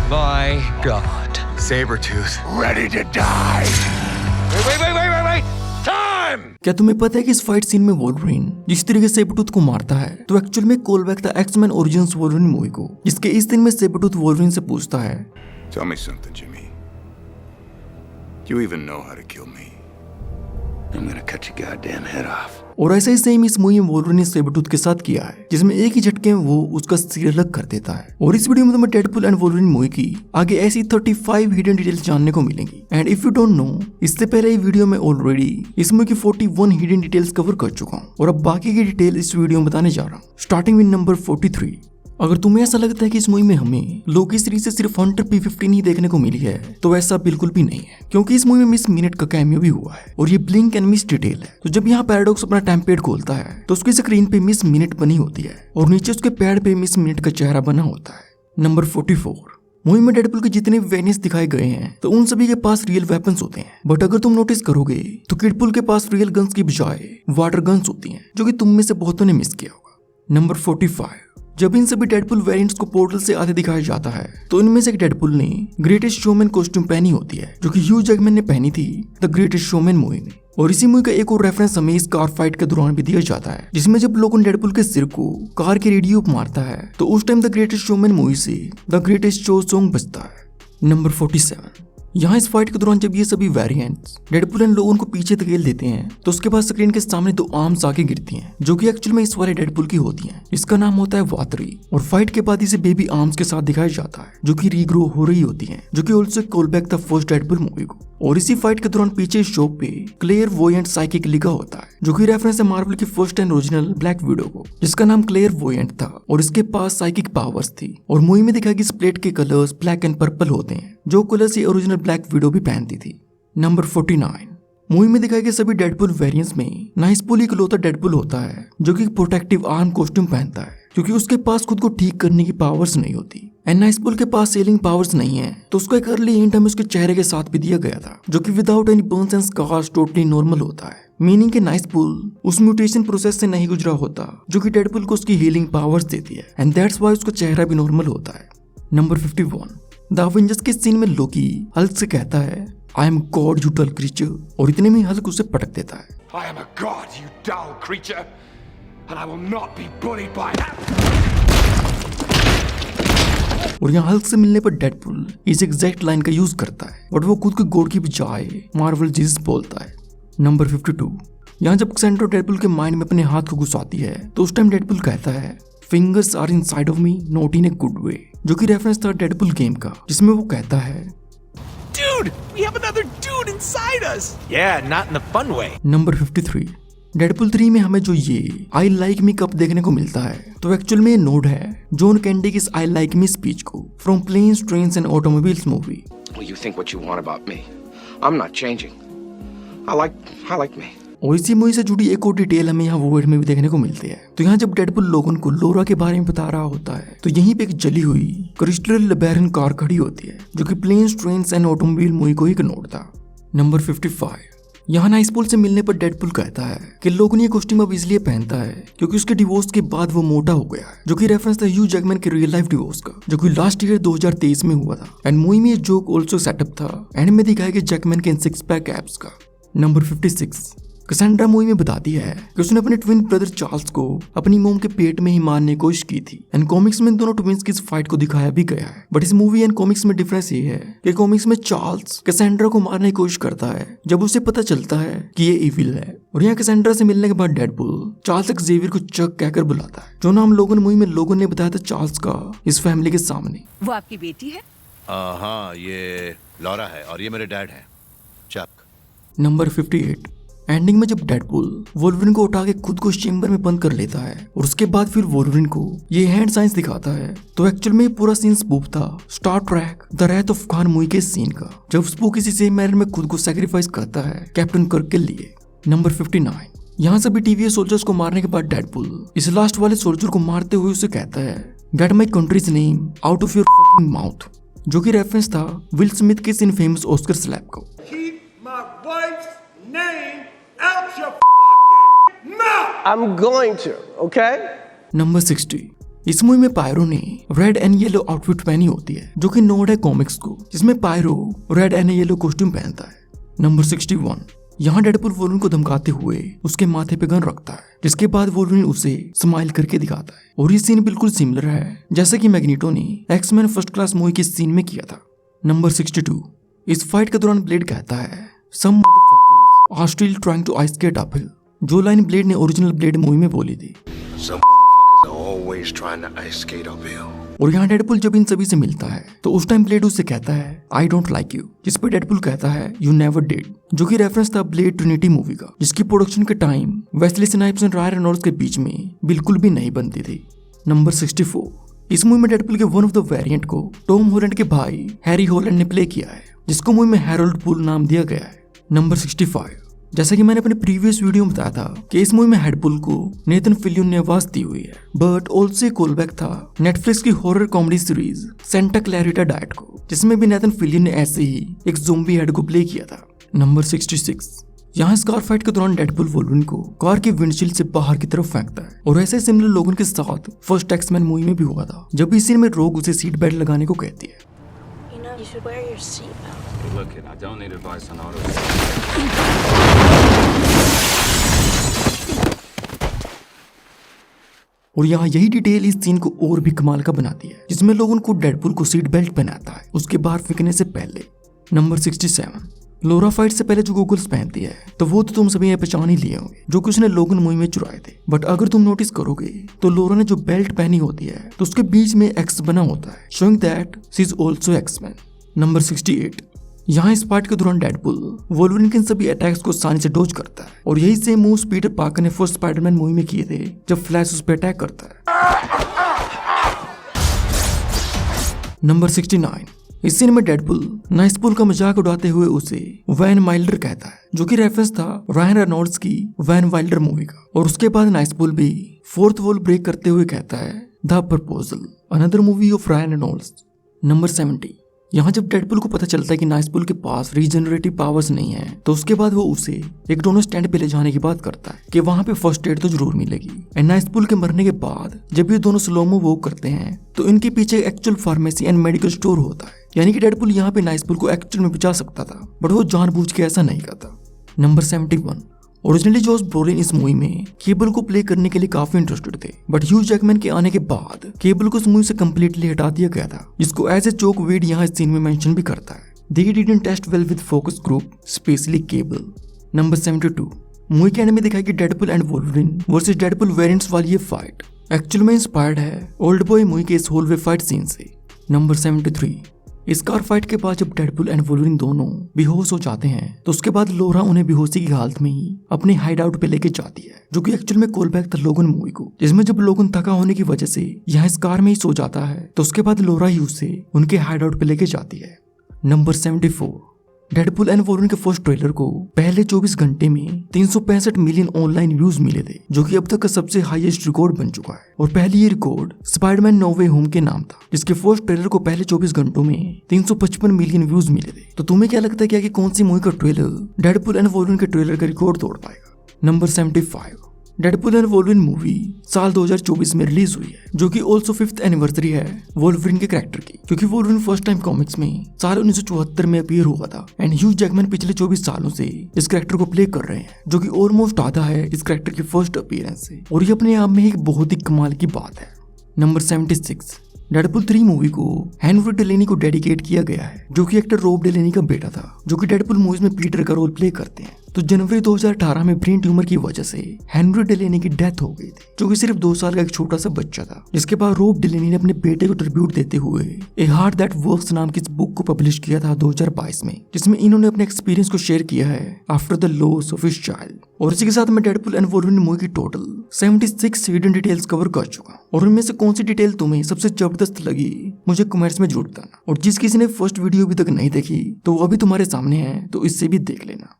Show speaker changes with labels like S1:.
S1: My God.
S2: Sabretooth, ready to die. Wait. Time!
S3: क्या तुम्हें पता है कि इस फाइट सीन में वोल्वरिन जिस तरीके से सेबरटूथ को मारता है तो एक्चुअल में कॉल बैक था एक्स-मैन ओरिजिन्स वोल्वरिन मूवी को, जिसके इस दिन में सेबरटूथ वोल्वरिन से पूछता है,
S2: Tell me something, Jimmy. Do you even know how to kill me? I'm gonna cut your goddamn head off.
S3: और ऐसा ही सेम इस मूवी में वोल्वरिन ने सेबरटूथ के साथ किया है, जिसमें एक ही झटके में वो उसका सिर अलग कर देता है। और इस वीडियो में तुम्हें डेडपूल एंड वोल्वरिन मूवी की आगे ऐसी 35 हिडन डिटेल्स जानने को मिलेंगी। And if you don't know, इससे पहले ही वीडियो में ऑलरेडी इस मूवी की 41 हिडन डिटेल्स कवर कर चुका हूँ और अब बाकी की डिटेल इस वीडियो में बताने जा रहा हूँ, स्टार्टिंग विद नंबर 43। अगर तुम्हें ऐसा लगता है कि इस मूवी में हमें लोकी सीरीज से सिर्फ हंटर P-15 ही देखने को मिली है, तो ऐसा बिल्कुल भी नहीं है, क्योंकि इस मूवी में मिस मिनट का कैमियो भी हुआ है और ये ब्लिंक एंड मिस डिटेल है। तो जब यहाँ पैराडॉक्स अपना टेम्पलेट खोलता है तो उसकी स्क्रीन पे मिस मिनट बनी होती है और नीचे उसके पैड पे मिस मिनट का चेहरा बना होता है। नंबर 44। मूवी में डेडपूल के जितने वेरिएंट्स दिखाए गए हैं तो उन सभी के पास रियल वेपन्स होते हैं, बट अगर तुम नोटिस करोगे तो किडपूल के पास रियल गन्स की बजाय वाटर गन्स होती हैं, जो कि तुम में से बहुतों ने मिस किया होगा। नंबर 45। जब इन सभी डेडपूल वेरिएंट्स को पोर्टल से आते दिखाया जाता है तो इनमें से एक डेडपूल ने ग्रेटेस्ट शोमैन कॉस्ट्यूम पहनी होती है, जो कि ह्यू जैकमैन ने पहनी थी द ग्रेटेस्ट शोमैन मूवी में। और इसी मूवी का एक और रेफरेंस हमें इस कार फाइट के दौरान भी दिया जाता है, जिसमें जब लोगन डेडपूल के सिर को कार के रेडियो पर मारता है तो उस time the greatest showman movie से द ग्रेटेस्ट शो सॉन्ग बजता है। नंबर 47। यहाँ इस फाइट के दौरान जब ये सभी वेरिएंट्स डेडपूल एंड लोगन को पीछे धकेल देते हैं तो उसके बाद स्क्रीन के सामने दो आर्म्स आके गिरती हैं, जो कि एक्चुअल में इस वाले डेडपूल की होती हैं। इसका नाम होता है वातरी और फाइट के बाद इसे बेबी आर्म्स के साथ दिखाया जाता है, जो कि रीग्रो हो रही होती हैं, जो कि also call back the first Deadpool movie को। और इसी फाइट के दौरान पीछे शॉप पे क्लेयर वोयेंट साइकिक लिखा होता है, जो कि रेफरेंस है मार्वल की first and original black window को, जिसका नाम क्लेयर वोयेंट था और इसके पास साइकिक पावर्स थी। और मूवी में दिखाया कि इस प्लेट के कलर्स ब्लैक एंड पर्पल होते हैं, जो कलर्स ये ओरिजिनल ब्लैक विडो भी पहनती थी। नंबर 49। मूवी में दिखाए गए सभी डेडपूल वेरिएंट्स में नाइसपूल इकलौता डेडपूल होता है जो कि प्रोटेक्टिव आर्म कॉस्ट्यूम पहनता है, क्योंकि उसके पास खुद को ठीक करने की पावर्स नहीं होती। एंड नाइसपूल के पास सेलिंग पावर्स नहीं है, तो उसका एक अर्ली हिंट हमें उसके चेहरे के साथ भी दिया गया था, जो कि without any burns and scars totally normal होता है, मीनिंग कि नाइसपूल उस म्यूटेशन प्रोसेस से नहीं गुजरा होता जो कि डेडपूल को उसकी हीलिंग पावर्स देती है, एंड दैट्स व्हाई उसका चेहरा भी नॉर्मल होता है। नंबर 51। द अवेंजर्स के सीन में लोकी हल्क से कहता है, I am god you dull creature, और इतने में हल्क उसे पटक देता है।
S2: I am a god, you dull creature, and I will not be bullied by that.
S3: और यहाँ हल्क से मिलने पर डेडपूल इस एग्जैक्ट लाइन का यूज करता है, बट वो खुद को गॉड की बजाय मार्वल जीसस बोलता है। नंबर 52। यहाँ जब कैसेंड्रा डेडपूल के माइंड में अपने हाथ को घुसाती है तो उस टाइम डेडपूल कहता है, fingers are inside of me not in a good way, जो कि रेफरेंस था डेडपूल गेम का, जिसमें वो कहता है,
S1: Dude, we have another dude inside us. Yeah, not in the fun way.
S3: Number 53। Deadpool 3 में हमें जो ये आई लाइक मी कप देखने को मिलता है तो एक्चुअल में ये नोड है जॉन कैंडी की इस आई लाइक मी स्पीच को from planes trains and automobiles movie.
S4: Well, you think what you want about me. I'm not changing. I like me.
S3: और इसी मूवी से जुड़ी एक और डिटेल हमें यहाँ वर्ड में भी देखने को मिलती है। तो यहाँ जब डेडपूल लोगन को लोरा के बारे में बता रहा होता है तो यहीं पे एक जली हुई क्रिस्टल लेबैरन कार खड़ी होती है, जो कि planes trains and automobile movie को ही नोट था। नंबर 55। यहाँ नाइसपूल से मिलने पर डेडपूल कहता है कि लोगन ये कॉस्ट्यूम अब इसलिए पहनता है क्योंकि उसके डिवोर्स के बाद वो मोटा हो गया है, जो कि रेफरेंस था ह्यू जैकमैन के रियल लाइफ डिवोर्स का, जो कि लास्ट ईयर 2023 में हुआ था। एंड मूवी में ये जोक ऑल्सो सेटअप था एंड में दिखाया गया जैकमैन के इन 6 पैक एब्स का। नंबर 56। कैसेंड्रा मूवी में बताती है कि उसने अपने ट्विन ब्रदर चार्ल्स को अपनी मोम के पेट में ही मारने की कोशिश की थी। एंड कॉमिक्स में दोनों ट्विंस की इस फाइट को दिखाया भी गया है, बट इस मूवी एंड कॉमिक्स में डिफरेंस ये है कि कॉमिक्स में चार्ल्स कैसेंड्रा को मारने की कोशिश करता है जब उसे पता चलता है कि ये इविल है, और यहाँ कैसेंड्रा से मिलने के बाद डेडपूल चार्ल्स एक्जेवियर को चक कहकर बुलाता है, जो नाम लोगन मूवी में लोगन ने बताया था चार्ल्स का इस फैमिली के सामने।
S5: वो आपकी बेटी है?
S6: हाँ, ये लॉरा है और ये मेरे डैड हैं, चक।
S3: नंबर 58। एंडिंग में जब डेडपूल वोल्वरिन को उठा के खुद को चेम्बर में बंद कर लेता है और उसके बाद फिर वोल्वरिन को ये हैंड साइंस दिखाता है, तो एक्चुअल में पूरा सीन स्पूफ था Star Trek the wrath of Khan movie के सीन का, जब स्पूक किसी सेम मैनर में खुद को सैक्रिफाइस करता है कैप्टन कर्क के लिए। नंबर 59। यहाँ सभी टीवीएस सोल्जर्स को मारने के बाद डेडपूल इस लास्ट वाले सोल्जर को मारते हुए उसे कहता है, get my countries name out of your fucking mouth, जो कि रेफरेंस था विल स्मिथ के इन फेमस ऑस्कर स्लैप को।
S7: I'm going to, okay?
S3: Number 60। इस मूवी में पायरो ने रेड एंड येलो आउटफिट पहनी होती है जो कि नोड है कॉमिक्स को, जिसमें Pyro red and yellow costume पहनता है। नंबर 61, यहाँ डेडपुल वोल्वरिन को धमकाते हुए उसके माथे पे गन रखता है, जिसके बाद वोल्वरिन उसे स्माइल करके दिखाता है और ये सीन बिल्कुल सिमिलर है जैसे कि मैग्नीटो ने एक्समैन फर्स्ट क्लास मूवी के सीन में किया था। नंबर 62, इस फाइट के दौरान ब्लेड कहता है some motherfuckers are still trying to ice skate uphill, जो लाइन ब्लेड ने ओरिजिनल ब्लेड मूवी में बोली थी।
S2: Some motherfuckers are always trying to ice skate uphill.
S3: और यहाँ डेडपुल जब इन सभी से मिलता है तो उस टाइम ब्लेड उससे कहता है आई डोंट लाइक यू, जिस पे डेडपुल कहता है यू नेवर डिड, जो कि रेफरेंस था ब्लेड ट्रिनिटी मूवी का, जिसकी प्रोडक्शन के टाइम वेस्ली स्नाइप्स और रायन रेनॉल्ड्स के बीच में बिल्कुल भी नहीं बनती थी। नंबर 64, इस मूवी में डेडपुल के वन ऑफ द वेरिएंट को टॉम हॉलैंड के भाई हैरी हॉलैंड ने प्ले किया है, जिसको मूवी में हैरोल्ड पूल नाम दिया गया है। नंबर 65, जैसा कि मैंने अपने प्रीवियस वीडियो में बताया था कि इस मूवी में हेडपुल को नेथन फिलियन ने आवाज दी हुई है, बट ऑल्सो कॉलबैक था नेटफ्लिक्स की horror comedy series Santa Clarita diet को, जिसमें भी नेथन फिलियन ने ऐसे ही एक ज़ोंबी हेड को प्ले किया था। नंबर 66, यहाँ इस कार फाइट के दौरान डेडपुल वोल्वरिन को कार की विंडशील्ड से बाहर की तरफ फेंकता है और ऐसे सिमिलर लोगों के साथ फर्स्ट एक्समैन मूवी में भी हुआ था, जब इस सीन में रोग उसे सीट बेल्ट लगाने को कहती है।
S5: You know, you should wear your seatbelt.
S7: Look, kid, I don't need advice on auto.
S3: और यहाँ यही डिटेल इस सीन को और भी कमाल का बनाती है, जिसमें लोग उनको डेडपुल को सीट बेल्ट पहनाता है उसके बाहर फेंकने से पहले। नंबर 67, लोरा फाइट से पहले जो गॉगल्स पहनती है तो वो तो तुम सभी ये पहचान ही लिए होंगे, जो कि उसने लोगन मूवी में चुराए थे, बट अगर तुम नोटिस करोगे तो लोरा ने जो बेल्ट पहनी होती है तो उसके बीच में एक्स बना होता है, showing that she is also X man. Number 68, यहाँ इस पार्ट के दौरान डेडपुल वोल्वरिन के सभी अटैक्स को आसानी से डॉज करता है और यही सेम मूव्स पीटर पार्कर ने फर्स्ट स्पाइडरमैन मूवी में किए थे जब फ्लैश उस पर अटैक करता है। नंबर 69, इस सीन में डेडपुल नाइसपुल का मजाक उड़ाते हुए उसे वैन वाइल्डर कहता है, जो कि रेफरेंस था रायन रेनॉल्ड्स की वैन वाइल्डर मूवी का, और उसके बाद नाइसपुल भी फोर्थ वॉल ब्रेक करते हुए कहता है the proposal, another movie of Ryan Reynolds. Number 70, यहाँ जब डेडपुल को पता चलता है कि नाइसपुल के पास रीजनरेटिव पावर्स नहीं है तो उसके बाद वो उसे एक डोनर स्टैंड पे ले जाने की बात करता है कि वहाँ पे फर्स्ट एड तो जरूर मिलेगी। एंड नाइसपुल के मरने के बाद जब ये दोनों स्लोमो वॉक करते हैं तो इनके पीछे actual pharmacy and medical store होता है, यानी कि डेडपुल यहाँ पे नाइसपुल को एक्चुअल में बचा सकता था, बट वो जानबूझ के ऐसा नहीं करता। नंबर 71, ओरिजिनली जॉस ब्रोलिन इस मूवी में केबल को प्ले करने के लिए काफी इंटरेस्टेड थे, बट ह्यू जैकमैन के आने के बाद केबल को इस मूवी से कम्प्लीटली हटा दिया गया था, जिसको एज ए जोक वेड यहाँ इस सीन में मेंशन भी करता है। They didn't test well with focus group, specially cable. Number 72, movie के एंड में दिखाई कि Deadpool and Wolverine versus Deadpool variants वाली ये फाइट एक्चुअल में इंस्पायर्ड है ओल्ड बॉय मूवी के इस हॉलवे फाइट सीन से। नंबर 73, इस कार फाइट के बाद जब डेडपुल एंड वोल्वरिन दोनों बेहोश हो जाते हैं तो उसके बाद लोरा उन्हें बेहोशी की हालत में ही अपने हाइड आउट पे लेके जाती है, जो कि एक्चुअल में कॉल बैक था लोगन मूवी को, जिसमें जब लोगन थका होने की वजह से यहाँ इस कार में ही सो जाता है तो उसके बाद लोरा ही उसे उनके हाइड आउट पे लेके जाती है। नंबर 74, डेडपुल एंड वोल्वरिन के फर्स्ट ट्रेलर को पहले 24 घंटे में 365 मिलियन ऑनलाइन व्यूज मिले थे, जो कि अब तक का सबसे हाईएस्ट रिकॉर्ड बन चुका है। और पहले ये रिकॉर्ड स्पाइडरमैन नो वे होम के नाम था, जिसके फर्स्ट ट्रेलर को पहले 24 घंटों में 355 मिलियन व्यूज मिले थे। तो तुम्हें क्या लगता है कि कौन सी मूवी का ट्रेलर डेडपुल एंड वोल्वरिन के ट्रेलर का रिकॉर्ड तोड़ पाएगा? Number 75, Deadpool and Wolverine movie साल 2024 में रिलीज हुई है, जो कि ऑल्सो 5th एनिवर्सरी है वोल्वरिन के कैरेक्टर की, क्योंकि वोल्वरिन फर्स्ट टाइम कॉमिक्स में साल 1974 में अपीयर हुआ था एंड ह्यू जैकमैन पिछले 24 सालों से इस कैरेक्टर को प्ले कर रहे हैं, जो कि ऑलमोस्ट आधा है इस कैरेक्टर की फर्स्ट अपीयरेंस से, और ये अपने आप में एक बहुत ही कमाल की बात है। नंबर 76, डेडपुल 3 मूवी को हेनरी डेलेनी को डेडिकेट किया गया है, जो कि एक्टर रॉब डेलेनी का बेटा था, जो कि डेडपुल मूवीज में पीटर का रोल प्ले करते हैं। तो जनवरी 2018 में ब्रेन ट्यूमर की वजह से हेनरी डेलेनी की डेथ हो गई थी, जो कि सिर्फ 2 साल का एक छोटा सा बच्चा था। जिसके बाद रॉब डेलेनी ने अपने बेटे को ट्रिब्यूट देते हुए ए हार्ट दैट वर्क्स नाम की इस बुक को पब्लिश किया था 2022 में, जिसमें इन्होंने अपने एक्सपीरियंस को शेयर किया है after the loss of his child. और इसी के साथ मैं डेडपुल एंड वोल्वरिन मूवी की टोटल 76 हिडन डिटेल्स कवर कर चुका, और उनमें से कौन सी डिटेल तुम्हें सबसे जबरदस्त लगी मुझे कमेंट्स में जरूर बताना। और जिस किसी ने फर्स्ट वीडियो अभी तक नहीं देखी तो वो अभी तुम्हारे सामने है, तो इससे भी देख लेना।